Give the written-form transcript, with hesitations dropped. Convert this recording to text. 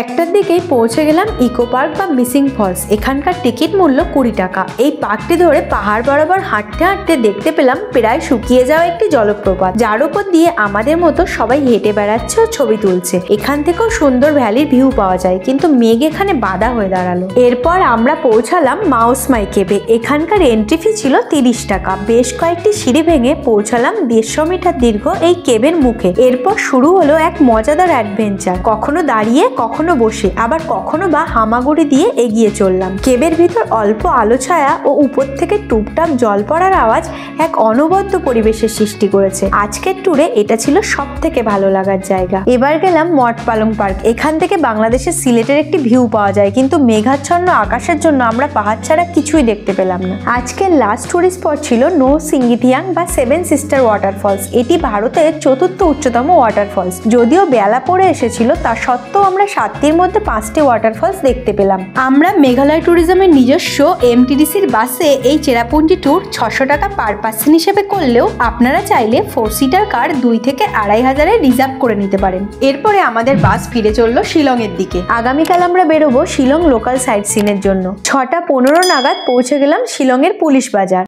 একটার দিকেই পৌঁছে গেলাম ইকো পার্ক বা মিসিং ফলস। এখানকার টিকিট মূল্য 20 টাকা। এই পার্কটি ধরে পাহাড় বরাবর হাঁটতে হাঁটতে দেখতে পেলাম প্রায় শুকিয়ে যাওয়া একটি জলপ্রপাত, যার উপর দিয়ে আমাদের মতো সবাই হেঁটে বেড়াচ্ছে ও ছবি তুলছে। এখান থেকেও সুন্দর ভ্যালির ভিউ পাওয়া যায়, কিন্তু মেঘ এখানে বাধা হয়ে দাঁড়ালো। এরপর আমরা পৌঁছালাম মাউসমাই কেভে। এখানকার এন্ট্রি ফি ছিল 30 টাকা। বেশ কয়েকটি সিঁড়ি ভেঙে পৌঁছালাম 150 মিটার দীর্ঘ এই কেভের মুখে। এরপর শুরু হলো এক মজাদার অ্যাডভেঞ্চার। কখনো দাঁড়িয়ে, কখনো বসে, আবার কখনো বা হামাগুড়ি দিয়ে এগিয়ে চললাম। কেভের ভিতর অল্প আলো ছায়া ও উপর থেকে টুপটাপ জল পড়ার আওয়াজ এক অনবদ্য পরিবেশের সৃষ্টি করেছে। আজকের ট্যুরে এটা ছিল সব থেকে ভালো লাগার জায়গা। এবার গেলাম মঠ পালং পার্ক। এখান থেকে বাংলাদেশের সিলেটের একটি ভিউ পাওয়া যায়, কিন্তু মেঘাচ্ছন্ন আকাশের জন্য আমরা পাহাড় ছাড়া কিছুই দেখতে পেলাম না। আজকের লাস্ট টুরিস্ট স্পট ছিল নো সিঙ্গিথিয়াং বা 7 সিস্টার ওয়াটারফলস। এটি ভারতের 4র্থ উচ্চতম ওয়াটারফলস। যদিও বেলা পড়ে এসেছিল, তা সত্ত্বেও আমরা 7টির মধ্যে 5টি ওয়াটারফলস দেখতে পেলাম। আমরা মেঘালয় ট্যুরিজমের নিজস্ব এমটিডিসির বাসে এই চেরাপুঞ্জি ট্যুর 600 টাকা পার পার্সন হিসেবে করলেও আপনারা চাইলে 4 সিটার কার 2 থেকে 2500-এ রিজার্ভ করে নিতে পারেন। এরপরে আমাদের বাস ফিরে চললো শিলং এর দিকে। আগামীকাল আমরা বেরোবো শিলং লোকাল সাইট সিনের জন্য। 6টা 15 নাগাদ পৌঁছে গেলাম শিলং এর পুলিশ বাজার।